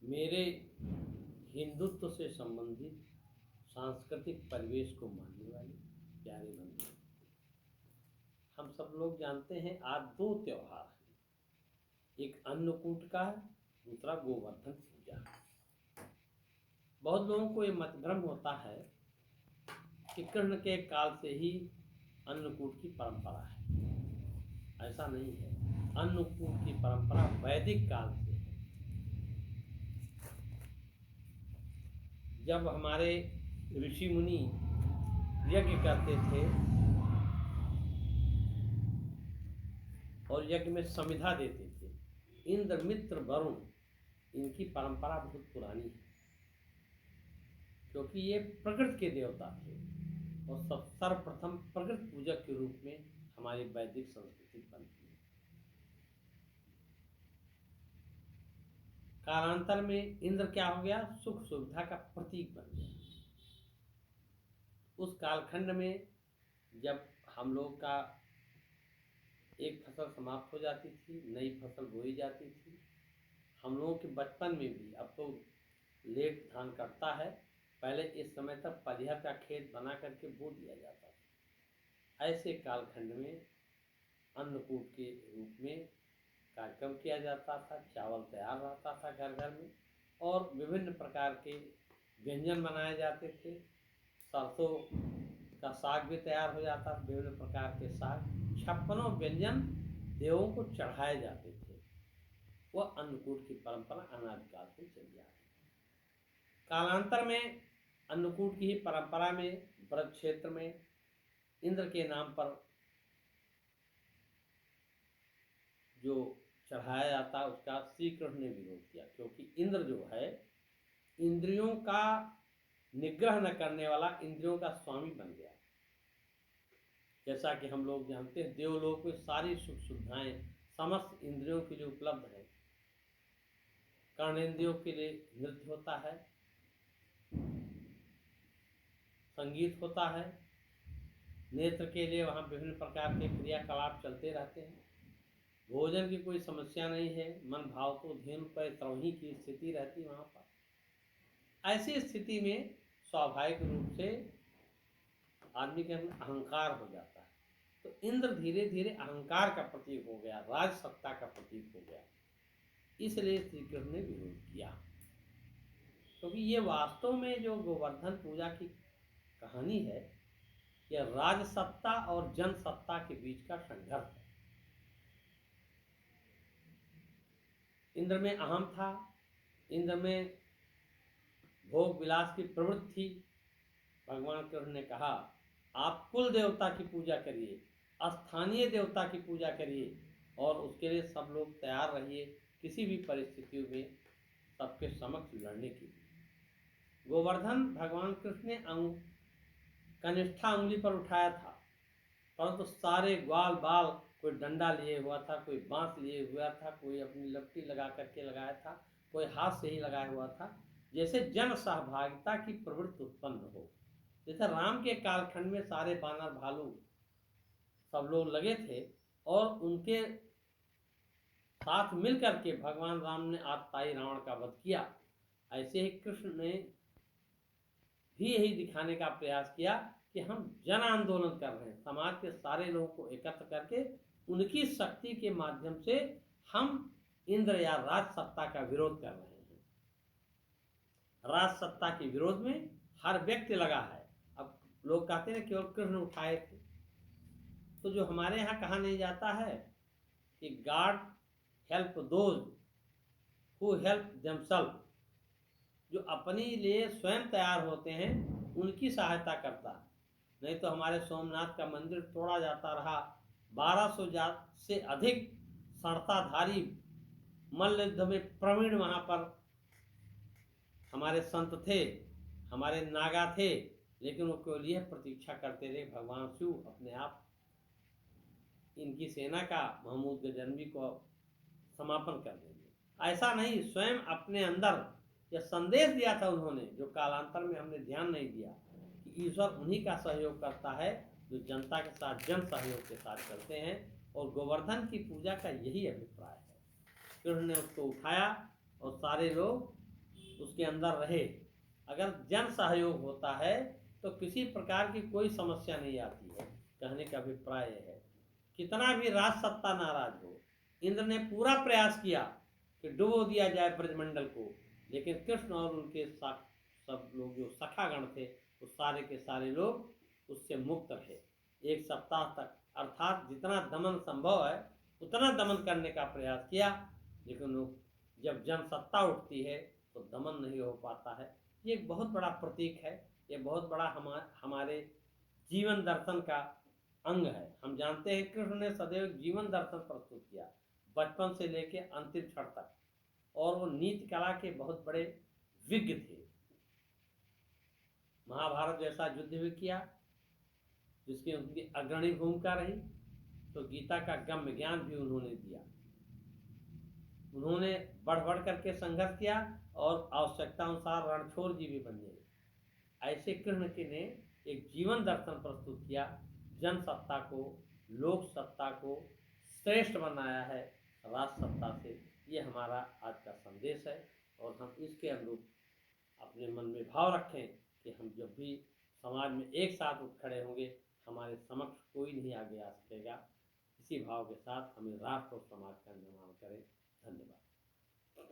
मेरे हिंदुत्व से संबंधित सांस्कृतिक परिवेश को मानने वाले प्यारे बंधु, हम सब लोग जानते हैं आज दो त्योहार हैं, एक अन्नकूट का है, दूसरा गोवर्धन पूजा। बहुत लोगों को ये मतभ्रम होता है कि कृष्ण के काल से ही अन्नकूट की परंपरा है। ऐसा नहीं है। अन्नकूट की परंपरा वैदिक काल से है। जब हमारे ऋषि मुनि यज्ञ करते थे और यज्ञ में समिधा देते थे, इंद्र मित्र वरुण, इनकी परंपरा बहुत पुरानी है, क्योंकि ये प्रकृति के देवता थे और सर्वप्रथम प्रकृति पूजक के रूप में हमारी वैदिक संस्कृति बनती है। कालांतर में इंद्र क्या हो गया? सुख सुविधा का प्रतीक बन गया। उस कालखंड में जब हम लोग का एक फसल समाप्त हो जाती थी, नई फसल बोई जाती थी। हम लोगों के बचपन में भी, अब तो लेट धान कटता है, पहले इस समय तक पलिहर का खेत बना करके बो दिया जाता था। ऐसे कालखंड में अन्नकूट के रूप में कार्यक्रम किया जाता था। चावल तैयार रहता था घर घर में और विभिन्न प्रकार के व्यंजन बनाए जाते थे। सरसों का साग भी तैयार हो जाता था, विभिन्न प्रकार के साग, 56 व्यंजन देवों को चढ़ाए जाते थे। वह अन्नकूट की परंपरा अनादिकाल से चली आ रही है। कालांतर में अन्नकूट की ही परंपरा में व्रत क्षेत्र में इंद्र के नाम पर जो चढ़ाया जाता उसका श्री कृष्ण ने विरोध किया, क्योंकि इंद्र जो है इंद्रियों का निग्रह न करने वाला इंद्रियों का स्वामी बन गया। जैसा कि हम लोग जानते हैं, देवलोक में सारी सुख सुविधाएं समस्त इंद्रियों के लिए उपलब्ध है। कर्णेंद्रियों के लिए नृत्य होता है, संगीत होता है, नेत्र के लिए वहाँ विभिन्न प्रकार के क्रियाकलाप चलते रहते हैं। भोजन की कोई समस्या नहीं है, मन भाव तो धेनु पर त्रही की स्थिति रहती वहाँ पर। ऐसी स्थिति में स्वाभाविक रूप से आदमी के अंदर अहंकार हो जाता है। तो इंद्र धीरे धीरे अहंकार का प्रतीक हो गया, राज सत्ता का प्रतीक हो गया। इसलिए श्री कृष्ण ने विरोध किया, क्योंकि ये वास्तव में जो गोवर्धन पूजा की कहानी है, यह राज सत्ता और जन सत्ता के बीच का संघर्ष है। इंद्र में अहम था, इंद्र में भोग विलास की प्रवृत्ति थी। भगवान कृष्ण ने कहा, आप कुल देवता की पूजा करिए, स्थानीय देवता की पूजा करिए और उसके लिए सब लोग तैयार रहिए, किसी भी परिस्थितियों में सबके समक्ष लड़ने के लिए। गोवर्धन भगवान कृष्ण ने कनिष्ठा उंगली पर उठाया था, परंतु सारे ग्वाल बाल, कोई डंडा लिए हुआ था, कोई बांस लिए हुआ था, कोई अपनी लपटी लगा करके लगाया था, कोई हाथ से ही लगाया हुआ था, जैसे जन सहभागिता की प्रवृत्ति उत्पन्न हो। जैसे राम के कालखंड में सारे बानर भालू सब लोग लगे थे और उनके साथ मिलकर के भगवान राम ने आतताई रावण का वध किया, ऐसे ही कृष्ण ने भी यही दिखाने का प्रयास किया कि हम जन आंदोलन कर रहे हैं। समाज के सारे लोगों को एकत्र करके उनकी शक्ति के माध्यम से हम इंद्र या राज सत्ता का विरोध कर रहे हैं। राज सत्ता के विरोध में हर व्यक्ति लगा है। अब लोग कहते हैं केवल कृष्ण उठाए थे, तो जो हमारे यहाँ कहा नहीं जाता है कि God help those who help themselves, जो अपने लिए स्वयं तैयार होते हैं उनकी सहायता करता। नहीं तो हमारे सोमनाथ का मंदिर तोड़ा जाता रहा, 1200 से अधिक शर्ताधारी मल्ल युद्ध में प्रवीण वहाँ पर हमारे संत थे, हमारे नागा थे, लेकिन वो केवल यह प्रतीक्षा करते रहे भगवान शिव अपने आप इनकी सेना का, महमूद गजनवी को समापन कर देंगे। ऐसा नहीं, स्वयं अपने अंदर यह संदेश दिया था उन्होंने, जो कालांतर में हमने ध्यान नहीं दिया कि ईश्वर उन्हीं का सहयोग करता है जो जनता के साथ जन सहयोग के साथ चलते हैं। और गोवर्धन की पूजा का यही अभिप्राय है। कृष्ण ने उसको उठाया और सारे लोग उसके अंदर रहे, अगर जन सहयोग होता है तो किसी प्रकार की कोई समस्या नहीं आती है। कहने का अभिप्राय है, कितना भी राज सत्ता नाराज हो, इंद्र ने पूरा प्रयास किया कि डुबो दिया जाए ब्रजमंडल को, लेकिन कृष्ण और उनके सब लोग जो सखागण थे, वो सारे के सारे लोग उससे मुक्त रहे 1 सप्ताह तक। अर्थात जितना दमन संभव है उतना दमन करने का प्रयास किया, लेकिन जब जनसत्ता उठती है तो दमन नहीं हो पाता है। ये एक बहुत बड़ा प्रतीक है, ये बहुत बड़ा हमारे जीवन दर्शन का अंग है। हम जानते हैं कृष्ण ने सदैव जीवन दर्शन प्रस्तुत किया, बचपन से लेकर अंतिम क्षण तक, और वो नीति कला के बहुत बड़े विज्ञ थे। महाभारत जैसा युद्ध भी किया जिसकी उनकी अग्रणी भूमिका रही, तो गीता का गम्य ज्ञान भी उन्होंने दिया। उन्होंने बढ़ बढ़ करके संघर्ष किया और आवश्यकता अनुसार रणछोड़ जी भी बन गए। ऐसे कृष्ण के ने एक जीवन दर्शन प्रस्तुत किया, जन सत्ता को, लोक सत्ता को श्रेष्ठ बनाया है राज सत्ता से। ये हमारा आज का संदेश है, और हम इसके अनुरूप अपने मन में भाव रखें कि हम जब भी समाज में एक साथ उठ खड़े होंगे, हमारे समक्ष कोई नहीं आगे आ सकेगा। इसी भाव के साथ हमें राष्ट्र और समाज का निर्माण करें। धन्यवाद।